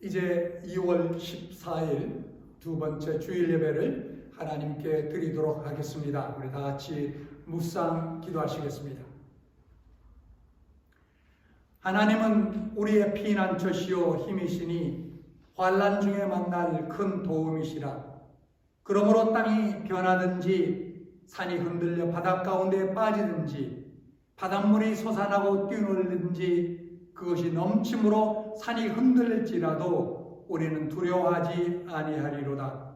이제 2월 14일 두 번째 주일 예배를 하나님께 드리도록 하겠습니다. 우리 다 같이 묵상 기도하시겠습니다. 하나님은 우리의 피난처시요 힘이시니 환난 중에 만날 큰 도움이시라. 그러므로 땅이 변하든지 산이 흔들려 바닷 가운데 빠지든지 바닷물이 솟아나고 뛰놀든지 그것이 넘침으로 산이 흔들릴지라도 우리는 두려워하지 아니하리로다.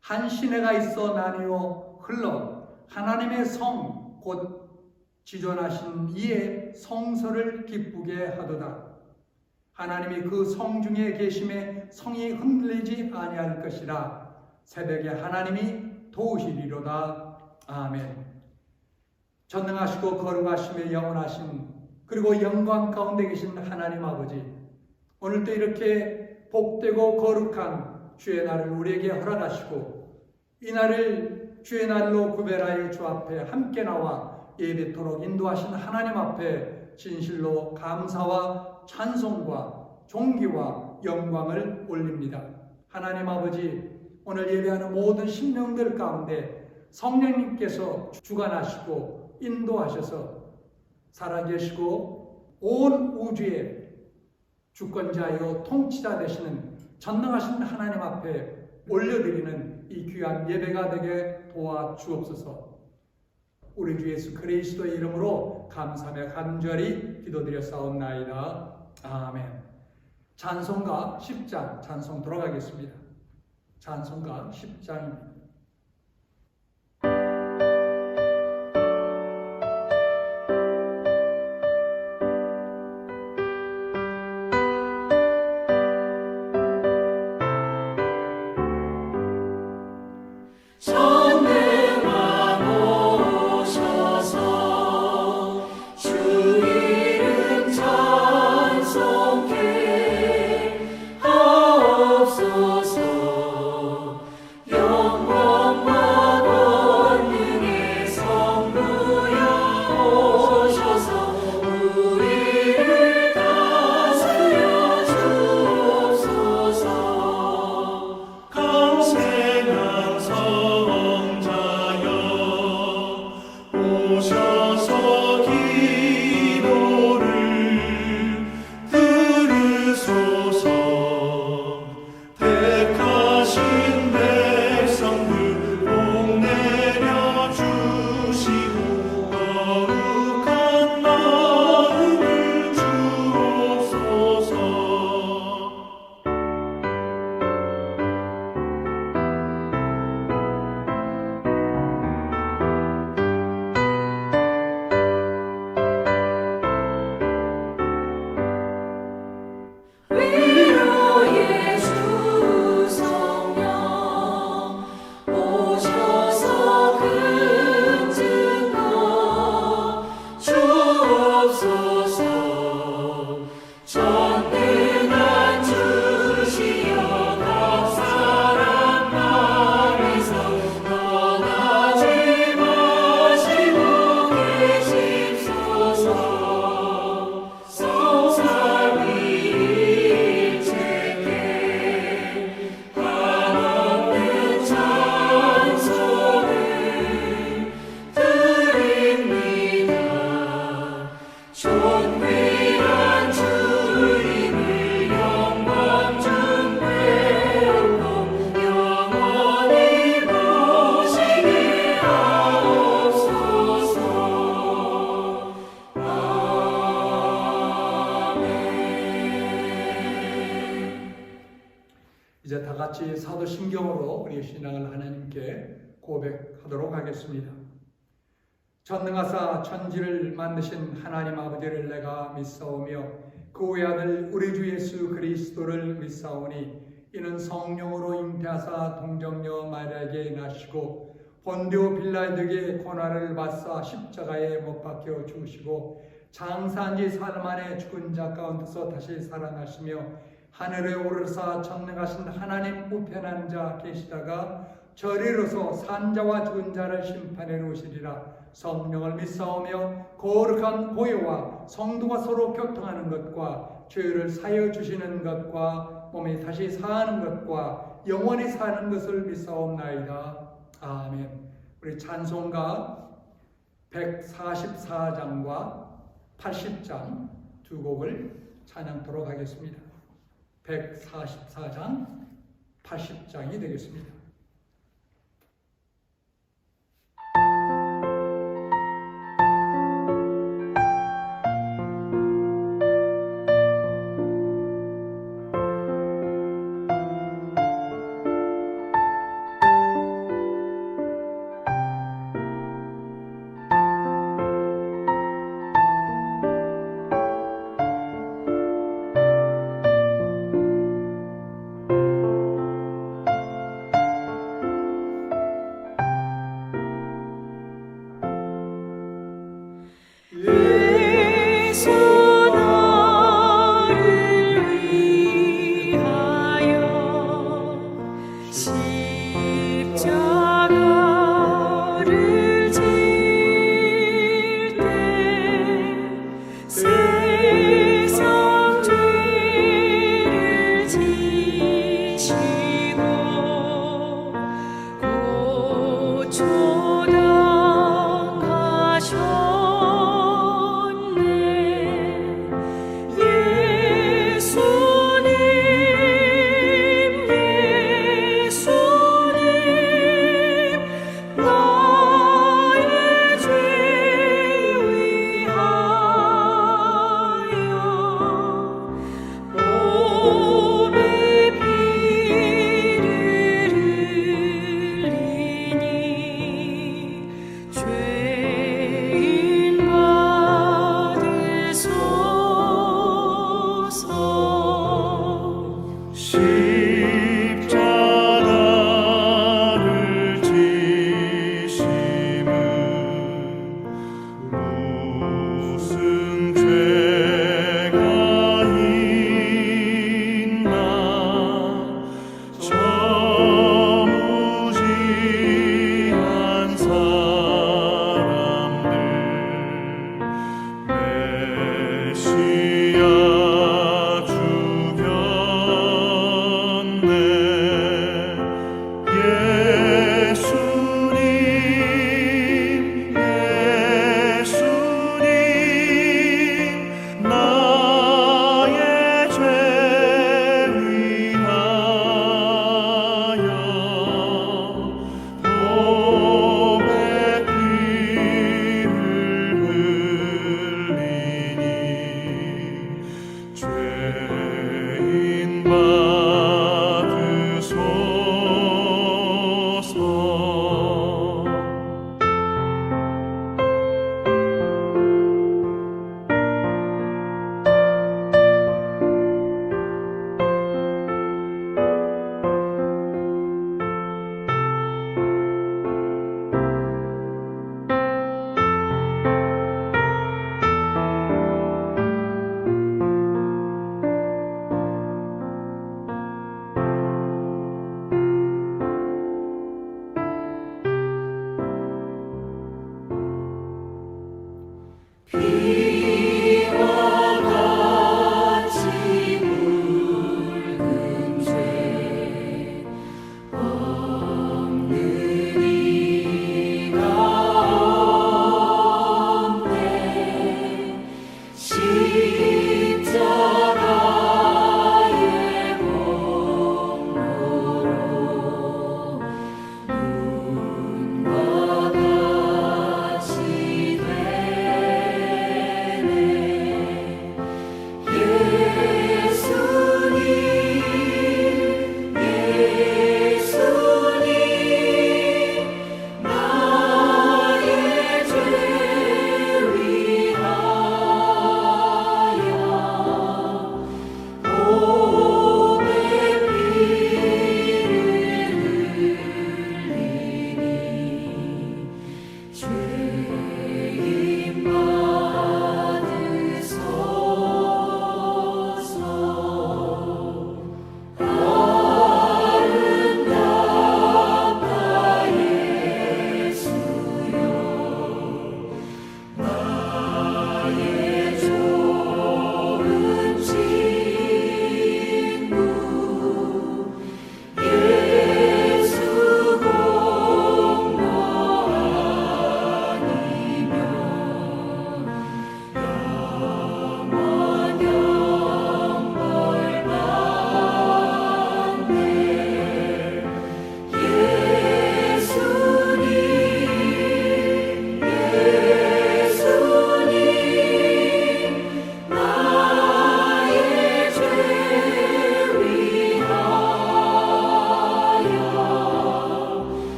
한 시내가 있어 나뉘어 흘러 하나님의 성 곧 지존하신 이의 성서를 기쁘게 하도다. 하나님이 그 성 중에 계심에 성이 흔들리지 아니할 것이라. 새벽에 하나님이 도우시리로다. 아멘. 전능하시고 거룩하시며 영원하신 그리고 영광 가운데 계신 하나님 아버지, 오늘도 이렇게 복되고 거룩한 주의 날을 우리에게 허락하시고 이 날을 주의 날로 구별하여 주 앞에 함께 나와 예배토록 인도하신 하나님 앞에 진실로 감사와 찬송과 존귀와 영광을 올립니다. 하나님 아버지, 오늘 예배하는 모든 심령들 가운데 성령님께서 주관하시고 인도하셔서 살아계시고 온 우주의 주권자요 통치자 되시는 전능하신 하나님 앞에 올려드리는 이 귀한 예배가 되게 도와주옵소서. 우리 주 예수 그리스도의 이름으로 감사하며 간절히 기도드렸사옵나이다. 아멘. 찬송가 10장 찬송 돌아가겠습니다. 찬송가 10장입니다. 이제 다 같이 사도신경으로 우리의 신앙을 하나님께 고백하도록 하겠습니다. 전능하사 천지를 만드신 하나님 아버지를 내가 믿사오며 그 외아들 우리 주 예수 그리스도를 믿사오니 이는 성령으로 잉태하사 동정녀 마리아에게 나시고 본디오 빌라도에게 고난을 받사 십자가에 못 박혀 죽으시고 장사한 지 사흘 만에 죽은 자 가운데서 다시 살아나시며 하늘에 오르사 전능하신 하나님 우편한 자 계시다가 저리로서 산자와 죽은 자를 심판해 놓으시리라. 성령을 믿사오며 거룩한 보혜와 성도가 서로 교통하는 것과 죄를 사여 주시는 것과 몸이 다시 사는 것과 영원히 사는 것을 믿사옵나이다. 아멘. 우리 찬송가 144장과 80장 두 곡을 찬양토록 하겠습니다. 144장, 80장이 되겠습니다.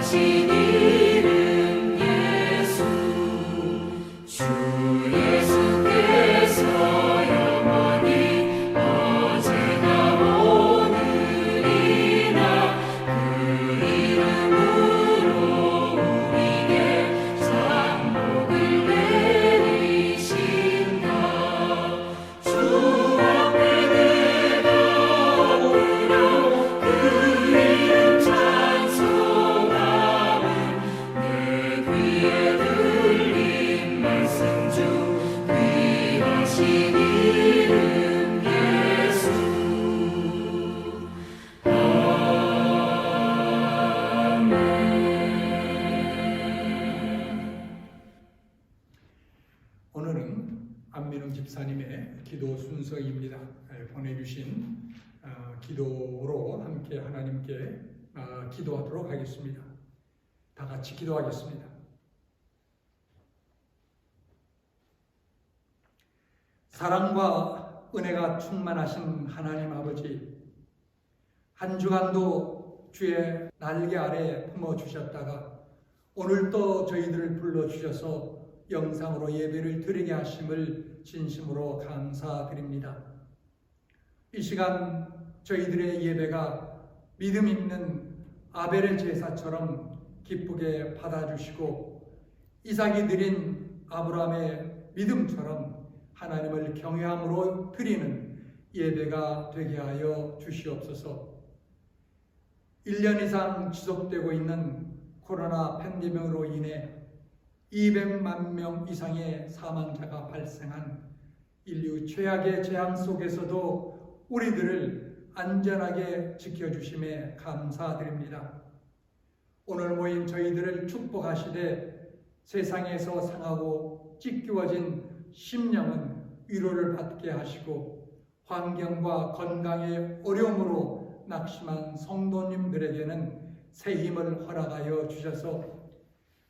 귀하신 이름 예수 주 예수께서 영원히 어제나 오늘이나 그 이름으로 우리에게 상복을 내리신다. 주 앞에 내가 엎드려 그 이름 찬송함은 내 귀에 들린 말씀 중 귀하신 이름 예수. 오늘은 안민웅 집사님의 기도 순서입니다. 보내주신 기도로 함께 하나님께 기도하도록 하겠습니다. 다 같이 기도하겠습니다. 사랑과 은혜가 충만하신 하나님 아버지, 한 주간도 주의 날개 아래 품어주셨다가 오늘 또 저희들을 불러주셔서 영상으로 예배를 드리게 하심을 진심으로 감사드립니다. 이 시간 저희들의 예배가 믿음 있는 아벨의 제사처럼 기쁘게 받아주시고 이삭이 드린 아브라함의 믿음처럼 하나님을 경외함으로 드리는 예배가 되게 하여 주시옵소서. 1년 이상 지속되고 있는 코로나 팬데믹으로 인해 200만 명 이상의 사망자가 발생한 인류 최악의 재앙 속에서도 우리들을 안전하게 지켜주심에 감사드립니다. 오늘 모인 저희들을 축복하시되 세상에서 상하고 찢기워진 심령은 위로를 받게 하시고 환경과 건강의 어려움으로 낙심한 성도님들에게는 새 힘을 허락하여 주셔서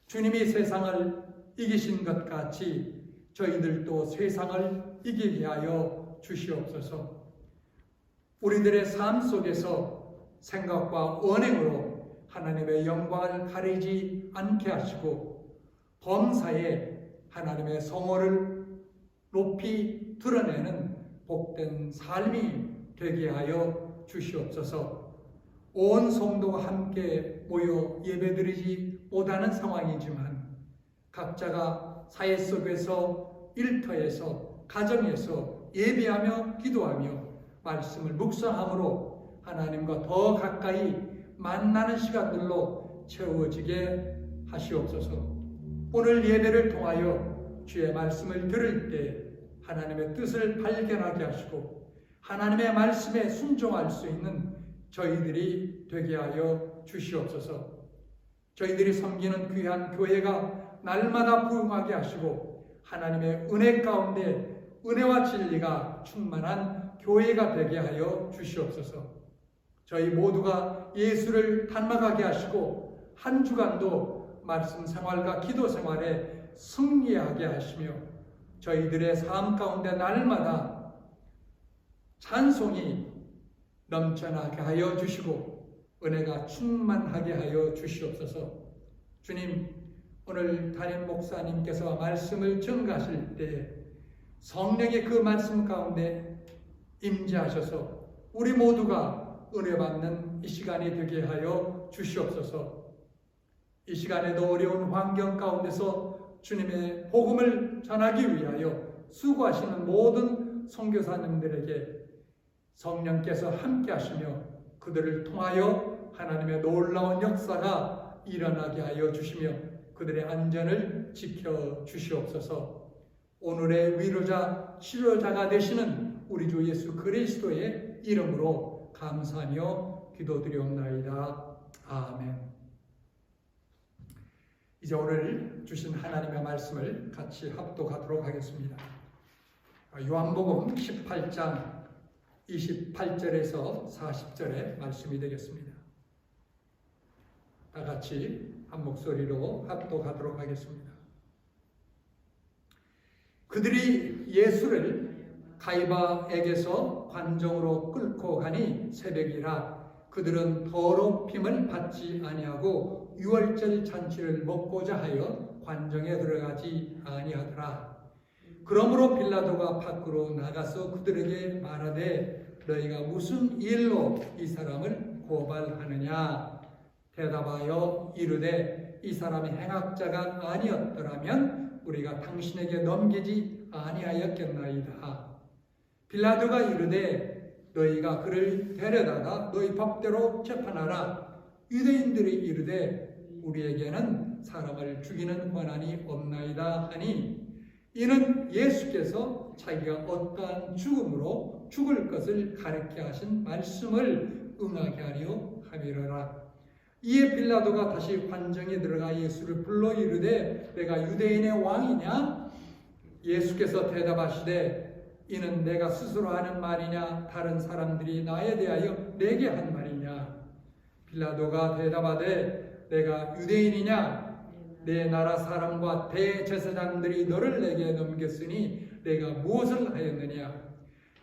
주님이 세상을 이기신 것 같이 저희들도 세상을 이기게 하여 주시옵소서. 우리들의 삶 속에서 생각과 언행으로 하나님의 영광을 가리지 않게 하시고 범사에 하나님의 성호를 높이 드러내는 복된 삶이 되게 하여 주시옵소서. 온 성도가 함께 모여 예배드리지 못하는 상황이지만 각자가 사회 속에서 일터에서 가정에서 예배하며 기도하며 말씀을 묵상함으로 하나님과 더 가까이 만나는 시간들로 채워지게 하시옵소서. 오늘 예배를 통하여 주의 말씀을 들을 때 하나님의 뜻을 발견하게 하시고 하나님의 말씀에 순종할 수 있는 저희들이 되게 하여 주시옵소서. 저희들이 섬기는 귀한 교회가 날마다 부흥하게 하시고 하나님의 은혜 가운데 은혜와 진리가 충만한 교회가 되게 하여 주시옵소서. 저희 모두가 예수를 닮아가게 하시고 한 주간도 말씀 생활과 기도 생활에 승리하게 하시며 저희들의 삶 가운데 날마다 찬송이 넘쳐나게 하여 주시고 은혜가 충만하게 하여 주시옵소서. 주님, 오늘 담임 목사님께서 말씀을 전가하실 때 성령의 그 말씀 가운데 임재하셔서 우리 모두가 은혜 받는 이 시간이 되게 하여 주시옵소서. 이 시간에도 어려운 환경 가운데서 주님의 복음을 전하기 위하여 수고하시는 모든 선교사님들에게 성령께서 함께 하시며 그들을 통하여 하나님의 놀라운 역사가 일어나게 하여 주시며 그들의 안전을 지켜 주시옵소서. 오늘의 위로자, 치료자가 되시는 우리 주 예수 그리스도의 이름으로 감사하며 기도드리옵나이다. 아멘. 이제 오늘 주신 하나님의 말씀을 같이 합독하도록 하겠습니다. 요한복음 18장 28절에서 40절의 말씀이 되겠습니다. 다 같이 한 목소리로 합독하도록 하겠습니다. 그들이 예수를 가이바에게서 관정으로 끌고 가니 새벽이라. 그들은 더럽힘을 받지 아니하고 유월절 잔치를 먹고자 하여 관정에 들어가지 아니하더라. 그러므로 빌라도가 밖으로 나가서 그들에게 말하되 너희가 무슨 일로 이 사람을 고발하느냐? 대답하여 이르되 이 사람이 행악자가 아니었더라면 우리가 당신에게 넘기지 아니하였겠나이다. 빌라도가 이르되 너희가 그를 데려다가 너희 법대로 재판하라. 유대인들이 이르되 우리에게는 사람을 죽이는 권한이 없나이다 하니 이는 예수께서 자기가 어떠한 죽음으로 죽을 것을 가르쳐 하신 말씀을 응하게 하려 함이로라. 이에 빌라도가 다시 관정에 들어가 예수를 불러 이르되 내가 유대인의 왕이냐? 예수께서 대답하시되 이는 내가 스스로 하는 말이냐 다른 사람들이 나에 대하여 내게 한 말이냐? 빌라도가 대답하되 내가 유대인이냐? 내 나라 사람과 대제사장들이 너를 내게 넘겼으니 내가 무엇을 하였느냐?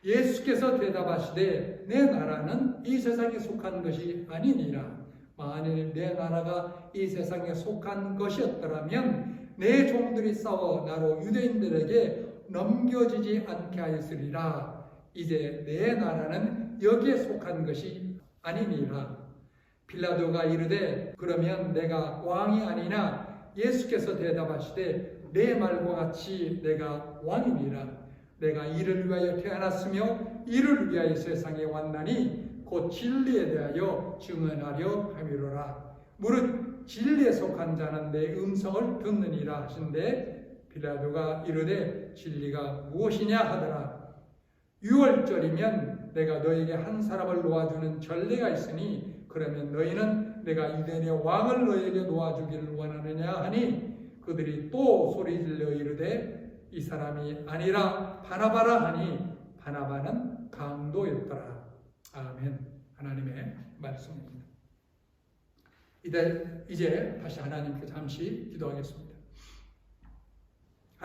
예수께서 대답하시되 내 나라는 이 세상에 속한 것이 아니니라. 만일 내 나라가 이 세상에 속한 것이었더라면 내 종들이 싸워 나로 유대인들에게 넘겨지지 않게 하였으리라. 이제 내 나라는 여기에 속한 것이 아니니라. 빌라도가 이르되 그러면 내가 왕이 아니냐? 예수께서 대답하시되 내 말과 같이 내가 왕이니라. 내가 이를 위하여 태어났으며 이를 위하여 세상에 왔나니 곧 진리에 대하여 증언하려 함이로라. 무릇 진리에 속한 자는 내 음성을 듣느니라 하신대 빌라도가 이르되 진리가 무엇이냐 하더라. 유월절이면 내가 너에게 한 사람을 놓아주는 전례가 있으니 그러면 너희는 내가 유대인의 왕을 너에게 놓아주기를 원하느냐 하니 그들이 또 소리질러 이르되 이 사람이 아니라 바나바라 하니 바나바는 강도였더라. 아멘. 하나님의 말씀입니다. 이제 다시 하나님께 잠시 기도하겠습니다.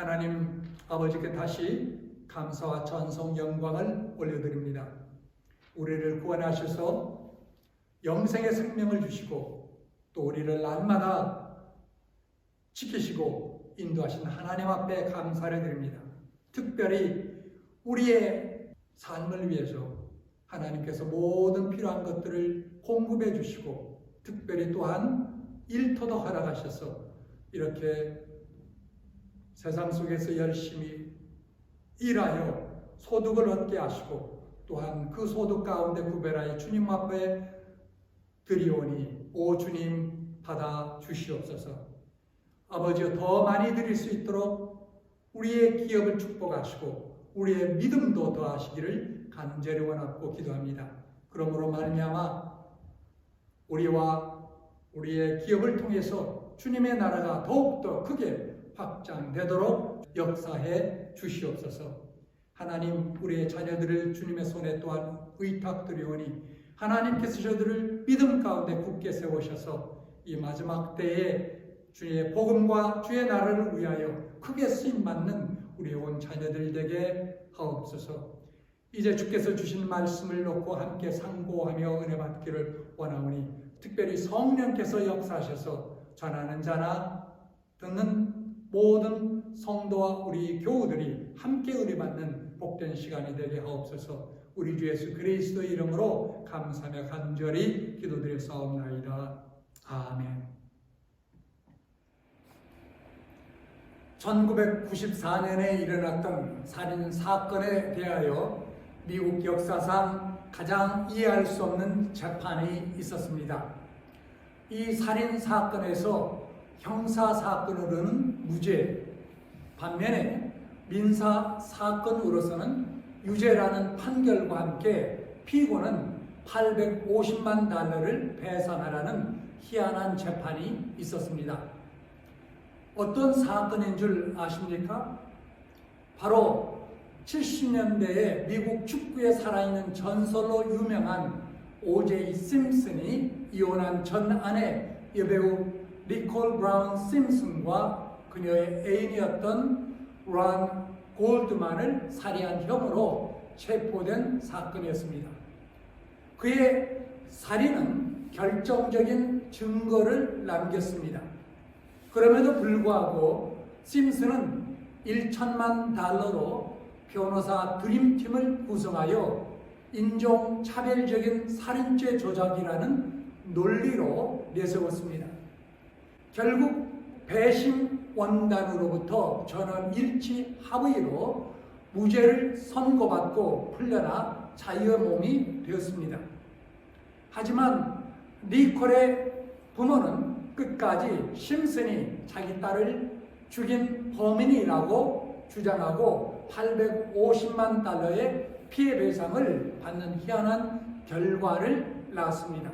하나님 아버지께 다시 감사와 찬송 영광을 올려드립니다. 우리를 구원하셔서 영생의 생명을 주시고 또 우리를 날마다 지키시고 인도하신 하나님 앞에 감사를 드립니다. 특별히 우리의 삶을 위해서 하나님께서 모든 필요한 것들을 공급해 주시고 특별히 또한 일터도 허락하셔서 이렇게 세상 속에서 열심히 일하여 소득을 얻게 하시고 또한 그 소득 가운데 구별하여 주님 앞에 드리오니 오 주님 받아 주시옵소서. 아버지여 더 많이 드릴 수 있도록 우리의 기업을 축복하시고 우리의 믿음도 더하시기를 간절히 원하고 기도합니다. 그러므로 말미암아 우리와 우리의 기업을 통해서 주님의 나라가 더욱더 크게 확장되도록 역사해 주시옵소서. 하나님 우리의 자녀들을 주님의 손에 또한 의탁드리오니 하나님께서 저들을 믿음 가운데 굳게 세우셔서 이 마지막 때에 주의 복음과 주의 나라를 위하여 크게 쓰임받는 우리의 온 자녀들 되게 하옵소서. 이제 주께서 주신 말씀을 놓고 함께 상고하며 은혜 받기를 원하오니 특별히 성령께서 역사하셔서 전하는 자나 듣는 모든 성도와 우리 교우들이 함께 은혜 받는 복된 시간이 되게 하옵소서. 우리 주 예수 그리스도의 이름으로 감사하며 간절히 기도드렸사옵나이다. 아멘. 1994년에 일어났던 살인 사건에 대하여 미국 역사상 가장 이해할 수 없는 재판이 있었습니다. 이 살인 사건에서 형사 사건으로는 무죄, 반면에 민사 사건으로서는 유죄라는 판결과 함께 피고는 850만 달러를 배상하라는 희한한 재판이 있었습니다. 어떤 사건인 줄 아십니까? 바로 70년대에 미국 축구에 살아있는 전설로 유명한 O.J. 심슨이 이혼한 전 아내 여배우 니콜 브라운 심슨과 그녀의 애인이었던 론 골드만을 살해한 혐의로 체포된 사건이었습니다. 그의 살인은 결정적인 증거를 남겼습니다. 그럼에도 불구하고 심슨은 1천만 달러로 변호사 드림팀을 구성하여 인종차별적인 살인죄 조작이라는 논리로 내세웠습니다. 결국 배심 원단으로부터 전원 일치 합의로 무죄를 선고받고 풀려나 자유의 몸이 되었습니다. 하지만 니콜의 부모는 끝까지 심슨이 자기 딸을 죽인 범인이라고 주장하고 850만 달러의 피해 배상을 받는 희한한 결과를 낳았습니다.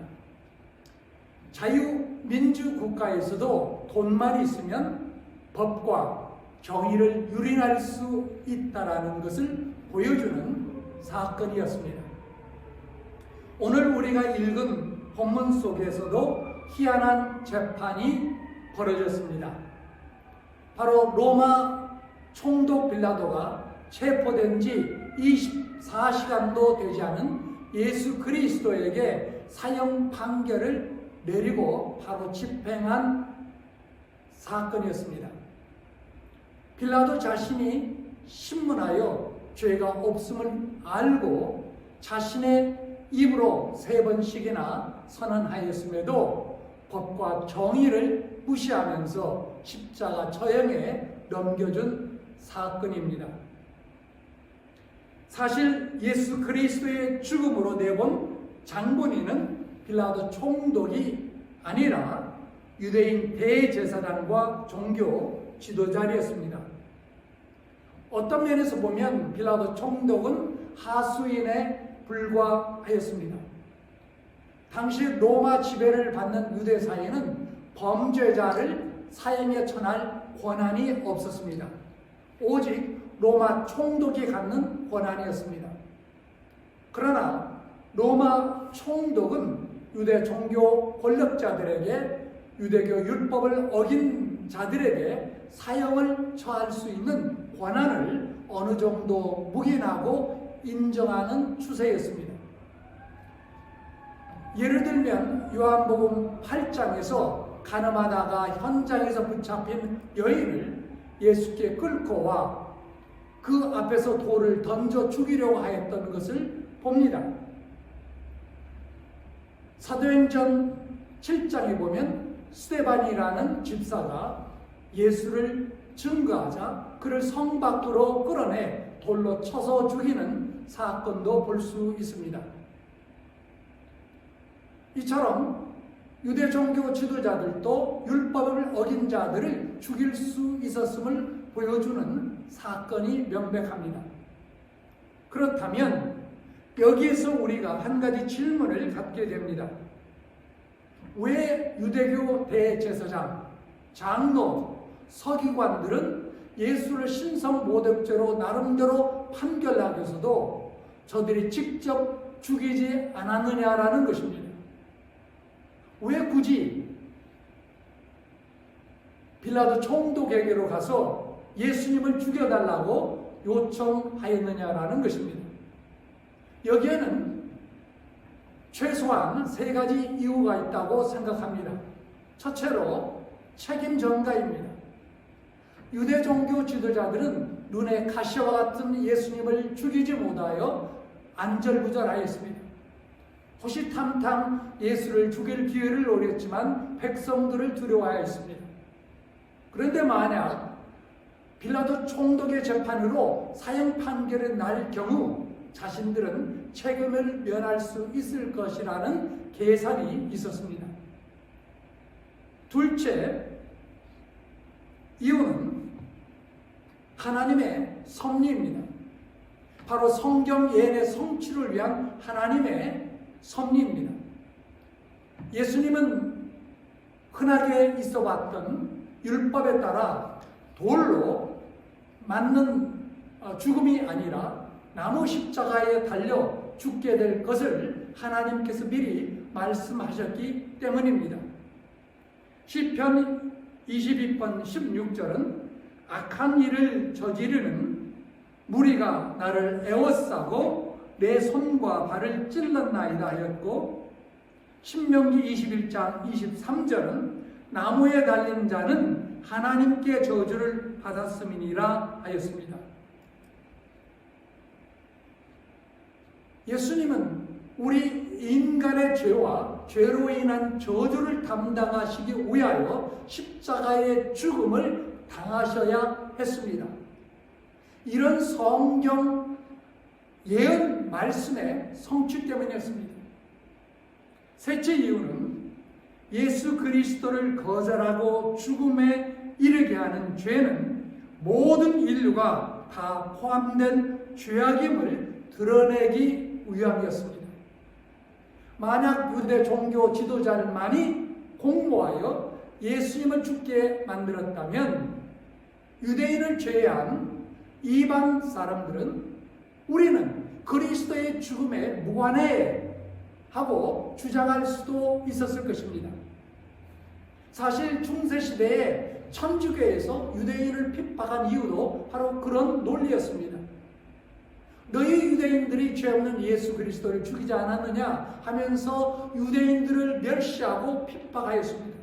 자유민주국가에서도 돈만 있으면 법과 정의를 유린할 수 있다는 것을 보여주는 사건이었습니다. 오늘 우리가 읽은 본문 속에서도 희한한 재판이 벌어졌습니다. 바로 로마 총독 빌라도가 체포된 지 24시간도 되지 않은 예수 그리스도에게 사형 판결을 내리고 바로 집행한 사건이었습니다. 빌라도 자신이 신문하여 죄가 없음을 알고 자신의 입으로 3번씩이나 선언하였음에도 법과 정의를 무시하면서 십자가 처형에 넘겨준 사건입니다. 사실 예수 그리스도의 죽음으로 내본 장본인은 빌라도 총독이 아니라 유대인 대제사장과 종교 지도자였습니다. 어떤 면에서 보면 빌라도 총독은 하수인에 불과하였습니다. 당시 로마 지배를 받는 유대 사회는 범죄자를 사형에 처할 권한이 없었습니다. 오직 로마 총독이 갖는 권한이었습니다. 그러나 로마 총독은 유대 종교 권력자들에게 유대교 율법을 어긴 자들에게 사형을 처할 수 있는 권한을 어느 정도 묵인하고 인정하는 추세였습니다. 예를 들면 요한복음 8장에서 가늠하다가 현장에서 붙잡힌 여인을 예수께 끌고 와 그 앞에서 돌을 던져 죽이려고 하였던 것을 봅니다. 사도행전 7장에 보면 스데반이라는 집사가 예수를 증거하자 그를 성 밖으로 끌어내 돌로 쳐서 죽이는 사건도 볼 수 있습니다. 이처럼 유대 종교 지도자들도 율법을 어긴 자들을 죽일 수 있었음을 보여주는 사건이 명백합니다. 그렇다면 여기에서 우리가 한 가지 질문을 갖게 됩니다. 왜 유대교 대제사장, 장로, 서기관들은 예수를 신성모독죄로 나름대로 판결하면서도 저들이 직접 죽이지 않았느냐라는 것입니다. 왜 굳이 빌라도 총독에게로 가서 예수님을 죽여달라고 요청하였느냐라는 것입니다. 여기에는 최소한 3가지 이유가 있다고 생각합니다. 첫째로 책임 전가입니다. 유대 종교 지도자들은 눈에 가시와 같은 예수님을 죽이지 못하여 안절부절하였습니다. 호시탐탐 예수를 죽일 기회를 노렸지만 백성들을 두려워하였습니다. 그런데 만약 빌라도 총독의 재판으로 사형 판결이 날 경우 자신들은 책임을 면할 수 있을 것이라는 계산이 있었습니다. 둘째, 이유는 하나님의 섭리입니다. 바로 성경 예언의 성취를 위한 하나님의 섭리입니다. 예수님은 흔하게 있어왔던 율법에 따라 돌로 맞는 죽음이 아니라 나무 십자가에 달려 죽게 될 것을 하나님께서 미리 말씀하셨기 때문입니다. 시편 22편 16절은 악한 일을 저지르는 무리가 나를 에워싸고 내 손과 발을 찔렀나이다 하였고, 신명기 21장 23절은 나무에 달린 자는 하나님께 저주를 받았음이니라 하였습니다. 예수님은 우리 인간의 죄와 죄로 인한 저주를 담당하시기 위하여 십자가의 죽음을 당하셔야 했습니다. 이런 성경 예언 말씀의 성취 때문이었습니다. 셋째 이유는 예수 그리스도를 거절하고 죽음에 이르게 하는 죄는 모든 인류가 다 포함된 죄악임을 드러내기 위함이었습니다. 만약 유대 종교 지도자들만이 공모하여 예수님을 죽게 만들었다면 유대인을 제외한 이방 사람들은 우리는 그리스도의 죽음에 무관해 하고 주장할 수도 있었을 것입니다. 사실 중세시대에 천주교에서 유대인을 핍박한 이유도 바로 그런 논리였습니다. 너희 유대인들이 죄 없는 예수 그리스도를 죽이지 않았느냐 하면서 유대인들을 멸시하고 핍박하였습니다.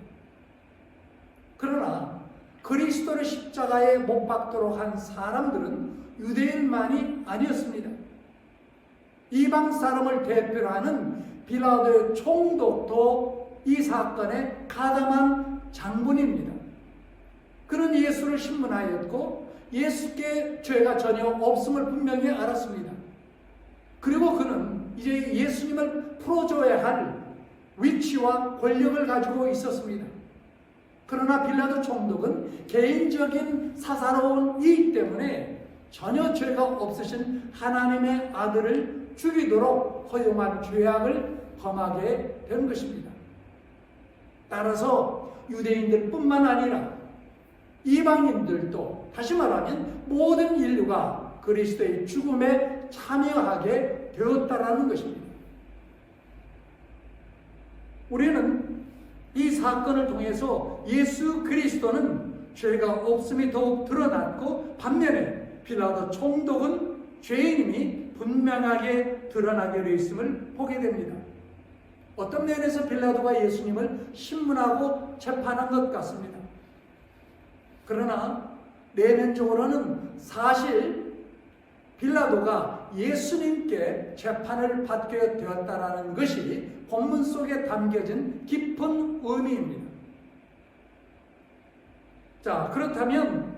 그러나 그리스도를 십자가에 못 박도록 한 사람들은 유대인만이 아니었습니다. 이방 사람을 대표로 하는 빌라도의 총독도 이 사건에 가담한 장본입니다. 그는 예수를 신문하였고 예수께 죄가 전혀 없음을 분명히 알았습니다. 그리고 그는 이제 예수님을 풀어줘야 할 위치와 권력을 가지고 있었습니다. 그러나 빌라도 총독은 개인적인 사사로운 이익 때문에 전혀 죄가 없으신 하나님의 아들을 죽이도록 허용한 죄악을 범하게 된 것입니다. 따라서 유대인들뿐만 아니라 이방인들도, 다시 말하면 모든 인류가 그리스도의 죽음에 참여하게 되었다라는 것입니다. 우리는 이 사건을 통해서 예수 그리스도는 죄가 없음이 더욱 드러났고 반면에 빌라도 총독은 죄인임이 분명하게 드러나게 되어 있음을 보게 됩니다. 어떤 면에서 빌라도가 예수님을 신문하고 재판한 것 같습니다. 그러나 내면적으로는 사실 빌라도가 예수님께 재판을 받게 되었다라는 것이 본문 속에 담겨진 깊은 의미입니다. 자, 그렇다면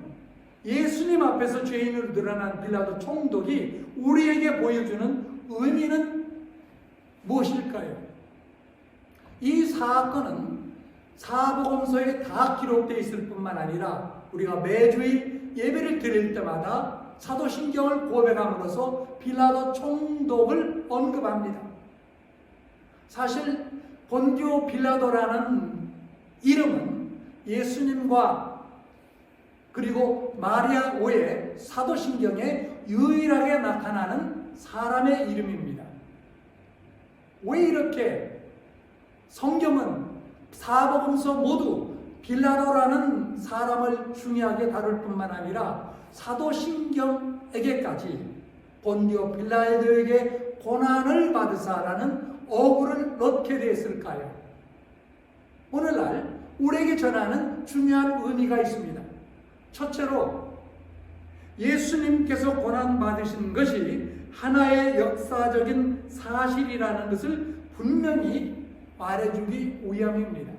예수님 앞에서 죄인으로 드러난 빌라도 총독이 우리에게 보여주는 의미는 무엇일까요? 이 사건은 사복음서에 다 기록되어 있을 뿐만 아니라 우리가 매주일 예배를 드릴 때마다 사도신경을 고백함으로써 빌라도 총독을 언급합니다. 사실 본디오 빌라도라는 이름은 예수님과 그리고 마리아 외에 사도신경에 유일하게 나타나는 사람의 이름입니다. 왜 이렇게 성경은 사복음서 모두 빌라도라는 사람을 중요하게 다룰 뿐만 아니라 사도신경에게까지 본디오 빌라도에게 고난을 받으사라는 어구를 넣게 되었을까요? 오늘날 우리에게 전하는 중요한 의미가 있습니다. 첫째로 예수님께서 고난받으신 것이 하나의 역사적인 사실이라는 것을 분명히 말해주기 위함입니다.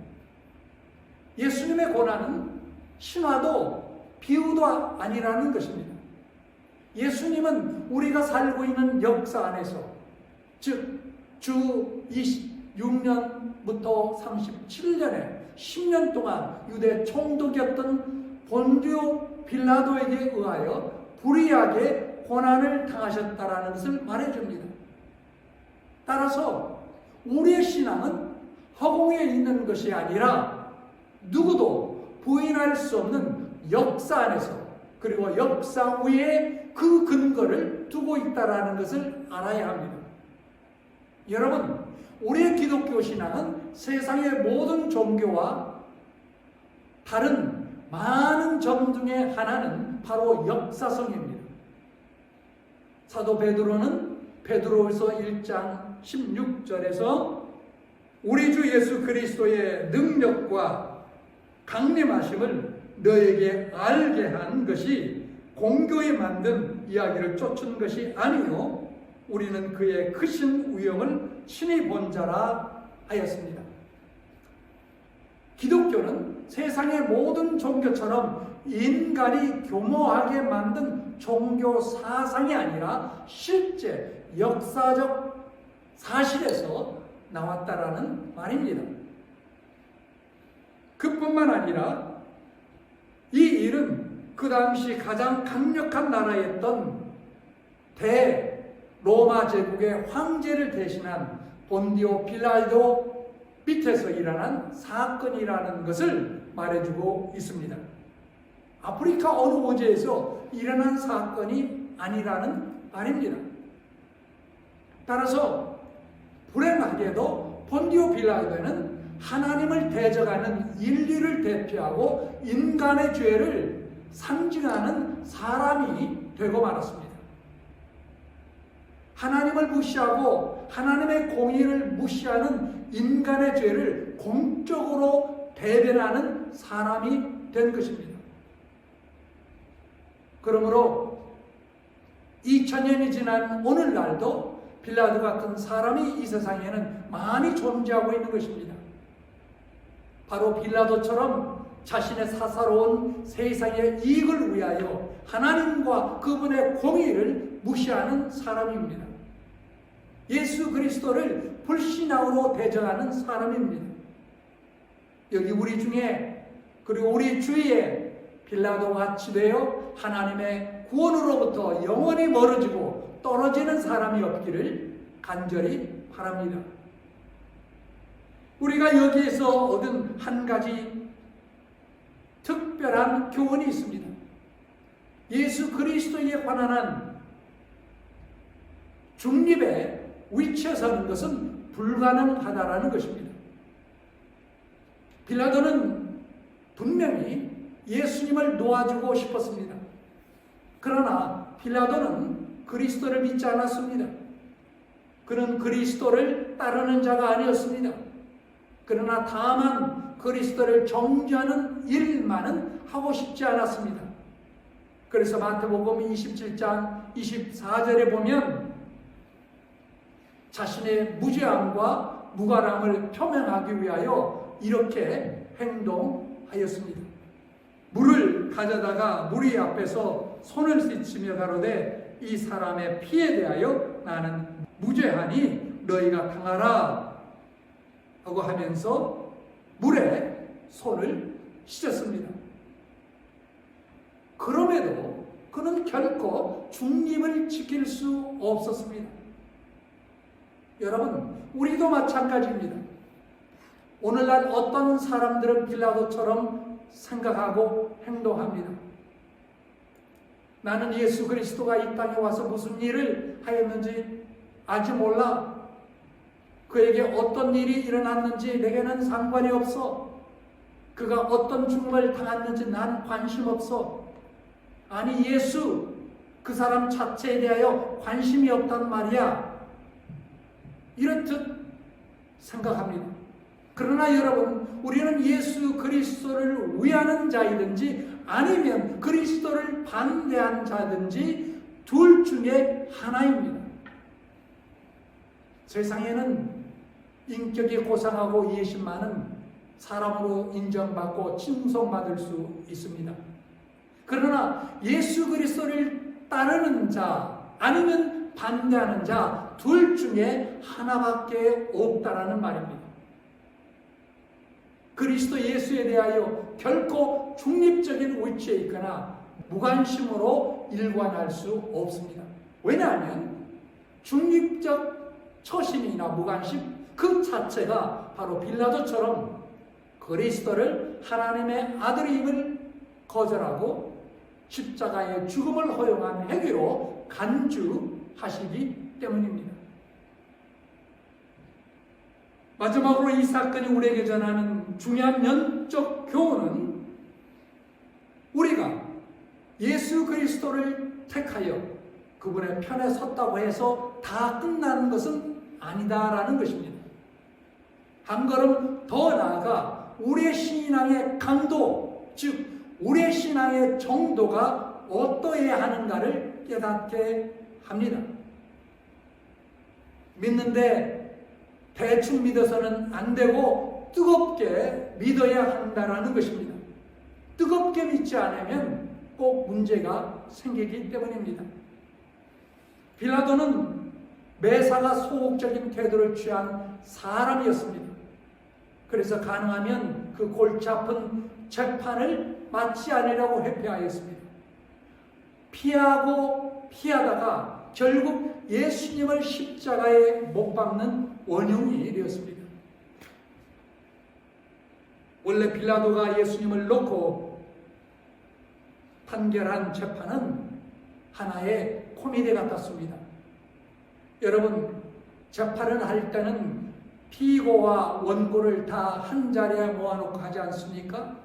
예수님의 고난은 신화도 비유도 아니라는 것입니다. 예수님은 우리가 살고 있는 역사 안에서, 즉 주 26년부터 37년에 10년 동안 유대 총독이었던 본디오 빌라도에게 의하여 불의하게 고난을 당하셨다라는 것을 말해줍니다. 따라서 우리의 신앙은 허공에 있는 것이 아니라 누구도 부인할 수 없는 역사 안에서, 그리고 역사 위에 그 근거를 두고 있다는 것을 알아야 합니다. 여러분, 우리의 기독교 신앙은 세상의 모든 종교와 다른 많은 점 중에 하나는 바로 역사성입니다. 사도 베드로는 베드로후서 1장 16절에서 우리 주 예수 그리스도의 능력과 강림하심을 너에게 알게 한 것이 공교에 만든 이야기를 쫓은 것이 아니요 우리는 그의 크신 위엄을 친히 본 자라 하였습니다. 기독교는 세상의 모든 종교처럼 인간이 교모하게 만든 종교 사상이 아니라 실제 역사적 사실에서 나왔다라는 말입니다. 그뿐만 아니라 이 일은 그 당시 가장 강력한 나라였던 대로마 제국의 황제를 대신한 본디오 빌라도 밑에서 일어난 사건이라는 것을 말해주고 있습니다. 아프리카 어느 오지에서 일어난 사건이 아니라는 말입니다. 따라서 불행하게도 본디오 빌라도는 하나님을 대적하는 인류를 대표하고 인간의 죄를 상징하는 사람이 되고 말았습니다. 하나님을 무시하고 하나님의 공의를 무시하는 인간의 죄를 공적으로 대변하는 사람이 된 것입니다. 그러므로 2000년이 지난 오늘날도 빌라도 같은 사람이 이 세상에는 많이 존재하고 있는 것입니다. 바로 빌라도처럼 자신의 사사로운 세상의 이익을 위하여 하나님과 그분의 공의를 무시하는 사람입니다. 예수 그리스도를 불신앙으로 대적하는 사람입니다. 여기 우리 중에 그리고 우리 주위에 빌라도와 같이 되어 하나님의 구원으로부터 영원히 멀어지고 떨어지는 사람이 없기를 간절히 바랍니다. 우리가 여기에서 얻은 한 가지 특별한 교훈이 있습니다. 예수 그리스도에 관한 중립의 위치에 서는 것은 불가능하다라는 것입니다. 빌라도는 분명히 예수님을 놓아주고 싶었습니다. 그러나 빌라도는 그리스도를 믿지 않았습니다. 그는 그리스도를 따르는 자가 아니었습니다. 그러나 다만 그리스도를 정죄하는 일만은 하고 싶지 않았습니다. 그래서 마태복음 27장 24절에 보면 자신의 무죄함과 무가람을 표명하기 위하여 이렇게 행동하였습니다. 물을 가져다가 무리 앞에서 손을 씻으며 가로되 이 사람의 피에 대하여 나는 무죄하니 너희가 당하라 하고 하면서 물에 손을 씻었습니다. 그럼에도 그는 결코 중립을 지킬 수 없었습니다. 여러분, 우리도 마찬가지입니다. 오늘날 어떤 사람들은 빌라도처럼 생각하고 행동합니다. 나는 예수 그리스도가 이 땅에 와서 무슨 일을 하였는지 아직 몰라. 그에게 어떤 일이 일어났는지 내게는 상관이 없어. 그가 어떤 죽음을 당했는지 난 관심 없어. 아니, 예수 그 사람 자체에 대하여 관심이 없단 말이야. 이렇듯 생각합니다. 그러나 여러분, 우리는 예수 그리스도를 위하는 자이든지 아니면 그리스도를 반대한 자든지 둘 중에 하나입니다. 세상에는 인격이 고상하고 이해심 많은 사람으로 인정받고 칭송받을 수 있습니다. 그러나 예수 그리스도를 따르는 자 아니면 반대하는 자 둘 중에 하나밖에 없다라는 말입니다. 그리스도 예수에 대하여 결코 중립적인 위치에 있거나 무관심으로 일관할 수 없습니다. 왜냐하면 중립적 처신이나 무관심 그 자체가 바로 빌라도처럼 그리스도를 하나님의 아들임을 거절하고 십자가의 죽음을 허용한 행위로 간주하시기 때문입니다. 마지막으로 이 사건이 우리에게 전하는 중요한 연적 교훈은 우리가 예수 그리스도를 택하여 그분의 편에 섰다고 해서 다 끝나는 것은 아니다라는 것입니다. 한 걸음 더 나아가 우리의 신앙의 강도, 즉 우리의 신앙의 정도가 어떠해야 하는가를 깨닫게 합니다. 믿는데 대충 믿어서는 안 되고 뜨겁게 믿어야 한다는 것입니다. 뜨겁게 믿지 않으면 꼭 문제가 생기기 때문입니다. 빌라도는 매사가 소극적인 태도를 취한 사람이었습니다. 그래서 가능하면 그 골치 아픈 재판을 맞지 않으려고 회피하였습니다. 피하고 피하다가 결국 예수님을 십자가에 못 박는 원흉이 되었습니다. 원래 빌라도가 예수님을 놓고 판결한 재판은 하나의 코미디 같았습니다. 여러분, 재판을 할 때는 피고와 원고를 다 한 자리에 모아놓고 하지 않습니까?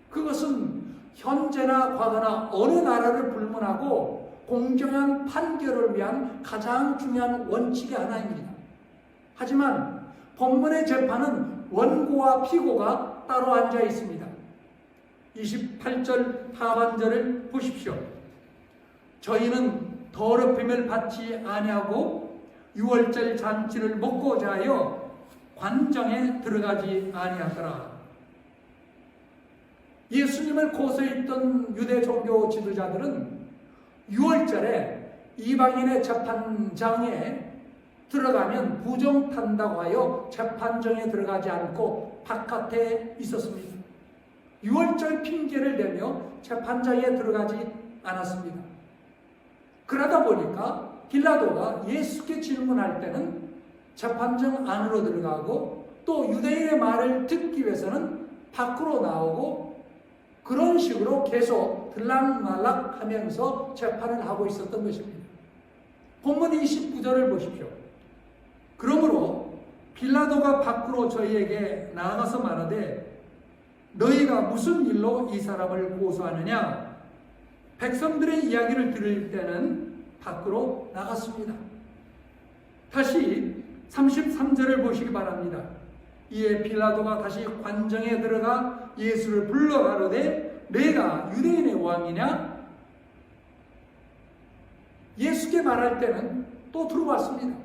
그것은 현재나 과거나 어느 나라를 불문하고 공정한 판결을 위한 가장 중요한 원칙의 하나입니다. 하지만 본문의 재판은 원고와 피고가 따로 앉아 있습니다. 28절 하반절을 보십시오. 저희는 더럽힘을 받지 아니하고 유월절 잔치를 먹고자 하여 관정에 들어가지 아니하더라. 예수님을 고소했던 유대 종교 지도자들은 6월절에 이방인의 재판장에 들어가면 부정탄다고 하여 재판정에 들어가지 않고 바깥에 있었습니다. 6월절 핑계를 대며 재판장에 들어가지 않았습니다. 그러다 보니까 빌라도가 예수께 질문할 때는 재판정 안으로 들어가고 또 유대인의 말을 듣기 위해서는 밖으로 나오고 그런 식으로 계속 들락날락 하면서 재판을 하고 있었던 것입니다. 본문 29절을 보십시오. 그러므로 빌라도가 밖으로 저희에게 나아가서 말하되 너희가 무슨 일로 이 사람을 고소하느냐? 백성들의 이야기를 들을 때는 밖으로 나갔습니다. 다시 33절을 보시기 바랍니다. 이에 빌라도가 다시 관정에 들어가 예수를 불러 가로되 내가 유대인의 왕이냐? 예수께 말할 때는 또 들어왔습니다.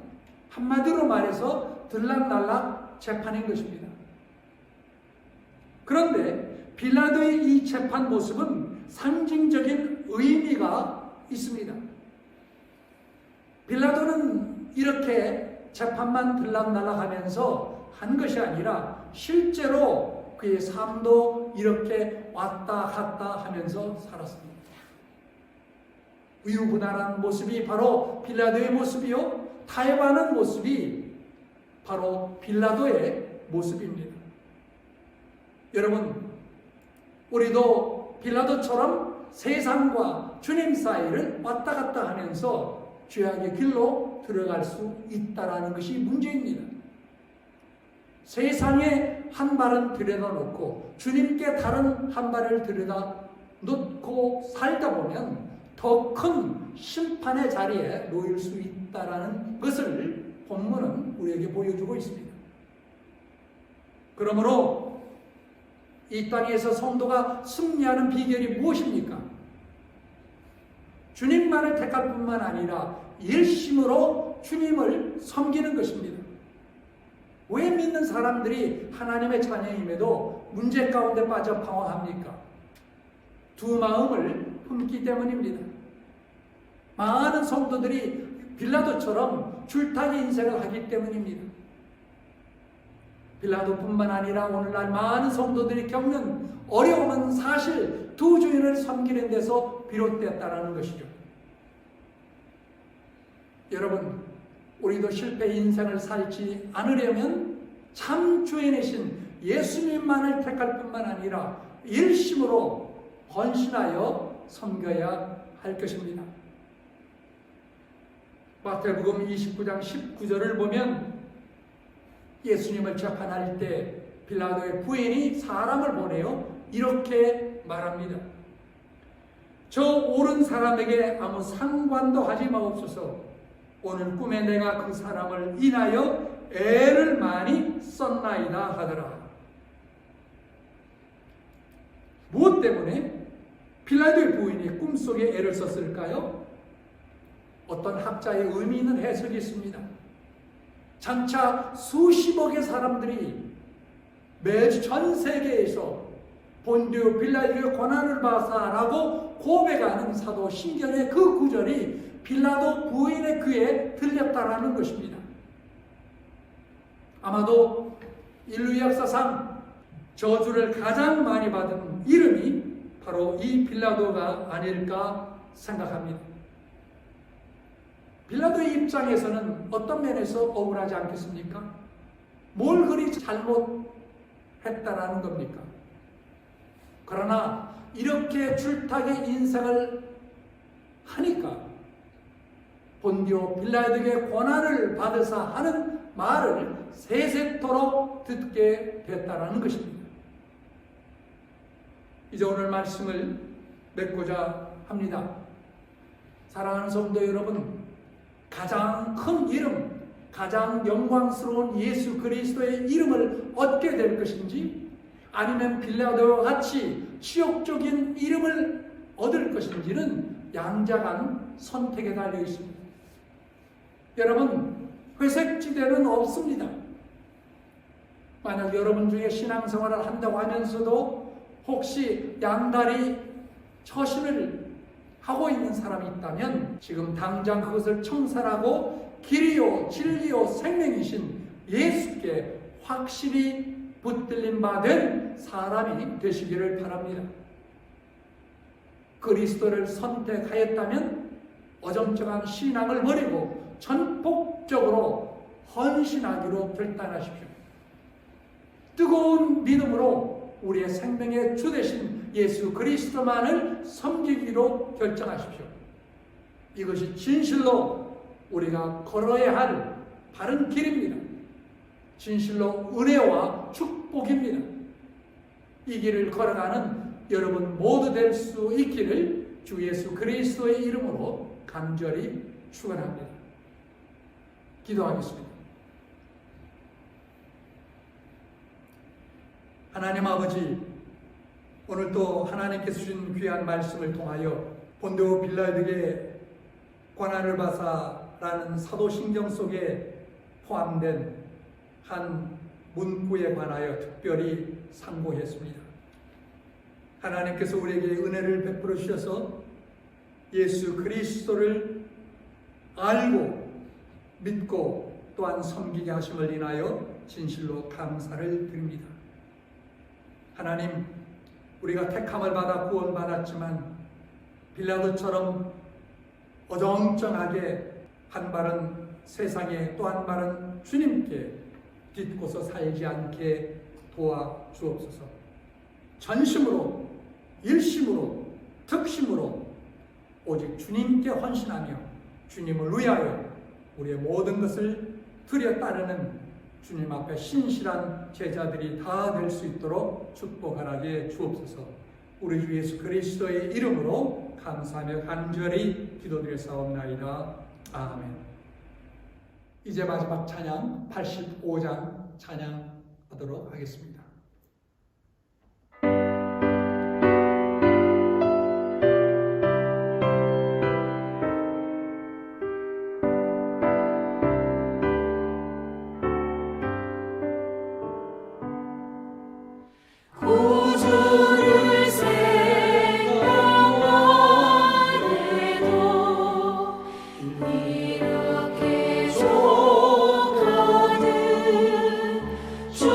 한마디로 말해서 들락날락 재판인 것입니다. 그런데 빌라도의 이 재판 모습은 상징적인 의미가 있습니다. 빌라도는 이렇게 재판만 들락날락하면서 한 것이 아니라 실제로 그의 삶도 이렇게 왔다 갔다 하면서 살았습니다. 우유부단한 모습이 바로 빌라도의 모습이요, 타협하는 모습이 바로 빌라도의 모습입니다. 여러분, 우리도 빌라도처럼 세상과 주님 사이를 왔다 갔다 하면서 죄악의 길로 들어갈 수 있다는 것이 문제입니다. 세상에 한 발은 들여다놓고 주님께 다른 한 발을 들여다놓고 살다 보면 더 큰 심판의 자리에 놓일 수 있다는 것을 본문은 우리에게 보여주고 있습니다. 그러므로 이 땅에서 성도가 승리하는 비결이 무엇입니까? 주님만을 택할 뿐만 아니라 일심으로 주님을 섬기는 것입니다. 왜 믿는 사람들이 하나님의 자녀임에도 문제 가운데 빠져 방황합니까? 두 마음을 품기 때문입니다. 많은 성도들이 빌라도처럼 줄타기 인생을 하기 때문입니다. 빌라도뿐만 아니라 오늘날 많은 성도들이 겪는 어려움은 사실 두 주인을 섬기는 데서 비롯됐다는 것이죠. 여러분, 우리도 실패 인생을 살지 않으려면 참 주인이신 예수님만을 택할 뿐만 아니라 일심으로 헌신하여 섬겨야 할 것입니다. 마태복음 29장 19절을 보면 예수님을 재판할 때 빌라도의 부인이 사람을 보내어 이렇게 말합니다. 저 옳은 사람에게 아무 상관도 하지 마옵소서. 오늘 꿈에 내가 그 사람을 인하여 애를 많이 썼나이다 하더라. 무엇 때문에 빌라도의 부인이 꿈속에 애를 썼을까요? 어떤 학자의 의미 있는 해석이 있습니다. 장차 수십억의 사람들이 매주 전 세계에서 본디오 빌라도의 고난을 봐사라고 고백하는 사도 신경의 그 구절이 빌라도 부인의 귀에 들렸다라는 것입니다. 아마도 인류 역사상 저주를 가장 많이 받은 이름이 바로 이 빌라도가 아닐까 생각합니다. 빌라도의 입장에서는 어떤 면에서 억울하지 않겠습니까? 뭘 그리 잘못했다라는 겁니까? 그러나 이렇게 줄타기 인생을 하니까 본디오 빌라도에게 고난을 받으사 하는 말을 세세토록 듣게 됐다라는 것입니다. 이제 오늘 말씀을 맺고자 합니다. 사랑하는 성도 여러분, 가장 큰 이름, 가장 영광스러운 예수 그리스도의 이름을 얻게 될 것인지, 아니면 빌라도와 같이 치욕적인 이름을 얻을 것인지는 양자간 선택에 달려 있습니다. 여러분, 회색지대는 없습니다. 만약 여러분 중에 신앙생활을 한다고 하면서도 혹시 양다리 처신을 하고 있는 사람이 있다면 지금 당장 그것을 청산하고 길이요 진리요 생명이신 예수께 확실히 붙들림 받은 사람이 되시기를 바랍니다. 그리스도를 선택하였다면 어정쩡한 신앙을 버리고 전폭적으로 헌신하기로 결단하십시오. 뜨거운 믿음으로 우리의 생명의 주 되신 예수 그리스도만을 섬기기로 결정하십시오. 이것이 진실로 우리가 걸어야 할 바른 길입니다. 진실로 은혜와 축복입니다. 이 길을 걸어가는 여러분 모두 될 수 있기를 주 예수 그리스도의 이름으로 간절히 축원합니다. 기도하겠습니다. 하나님 아버지, 오늘도 하나님께서 주신 귀한 말씀을 통하여 본디오 빌라도에게 고난을 받아라는 사도신경 속에 포함된 한 문구에 관하여 특별히 상고했습니다. 하나님께서 우리에게 은혜를 베풀어 주셔서 예수 그리스도를 알고 믿고 또한 섬기게 하심을 인하여 진실로 감사를 드립니다. 하나님, 우리가 택함을 받아 구원받았지만 빌라도처럼 어정쩡하게 한 발은 세상에 또 한 발은 주님께 딛고서 살지 않게 도와주옵소서. 전심으로, 일심으로, 특심으로 오직 주님께 헌신하며 주님을 위하여 우리의 모든 것을 들여 따르는 주님 앞에 신실한 제자들이 다 될 수 있도록 축복하게 주옵소서. 우리 주 예수 그리스도의 이름으로 감사하며 간절히 기도드렸사옵나이다. 아멘. 이제 마지막 찬양 85장 찬양하도록 하겠습니다. 구주를 생각만 해도 이렇게 족하듯 주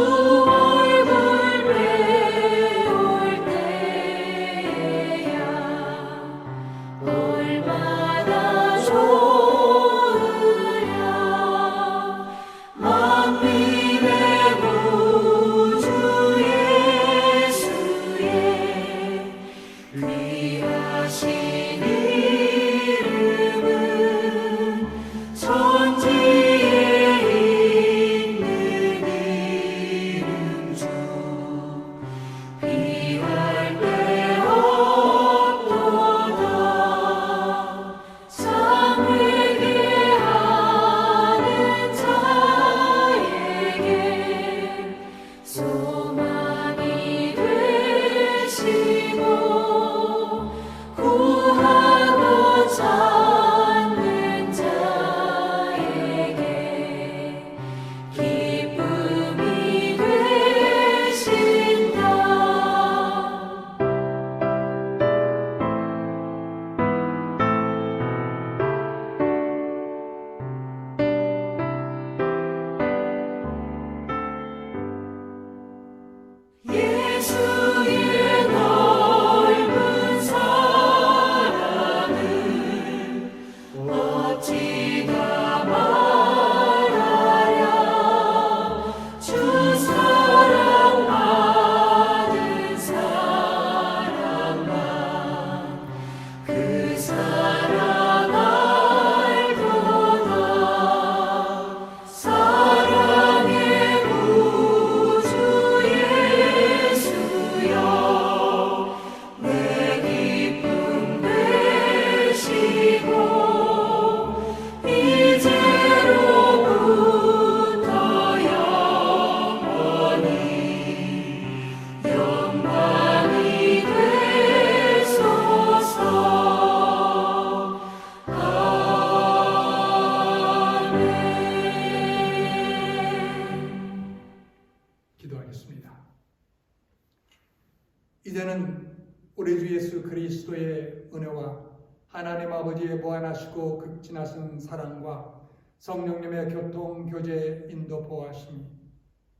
우리 주 예수 그리스도의 은혜와 하나님 아버지의 무한하시고 극진하신 사랑과 성령님의 교통, 교제, 인도, 보호하심이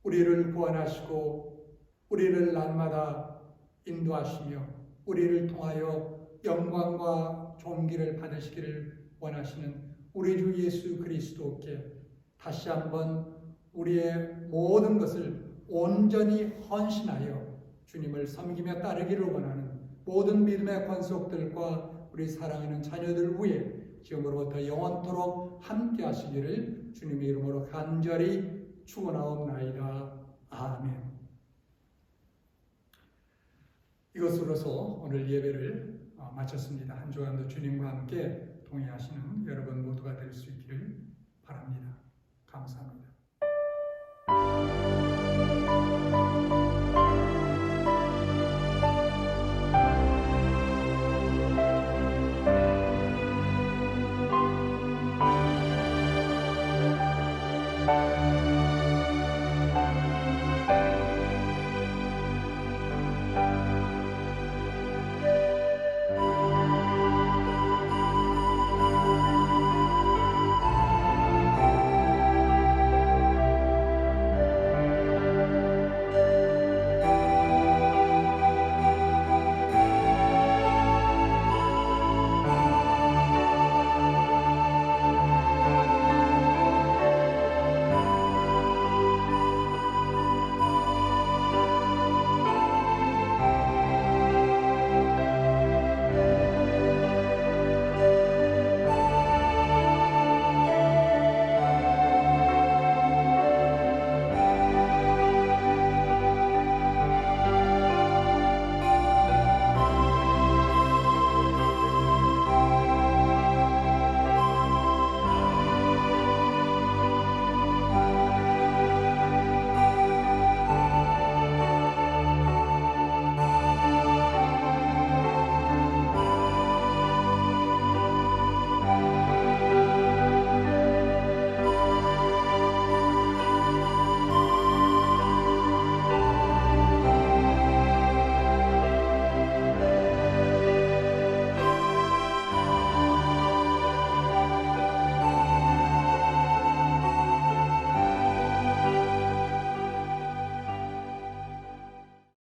우리를 구원하시고 우리를 날마다 인도하시며 우리를 통하여 영광과 존귀를 받으시기를 원하시는 우리 주 예수 그리스도께 다시 한번 우리의 모든 것을 온전히 헌신하여 주님을 섬기며 따르기를 원하는 모든 믿음의 권속들과 우리 사랑하는 자녀들 위에 지금으로부터 영원토록 함께 하시기를 주님의 이름으로 간절히 축원하옵나이다. 아멘. 이것으로서 오늘 예배를 마쳤습니다. 한 주간도 주님과 함께 동행하시는 여러분 모두가 될 수 있기를 바랍니다. 감사합니다.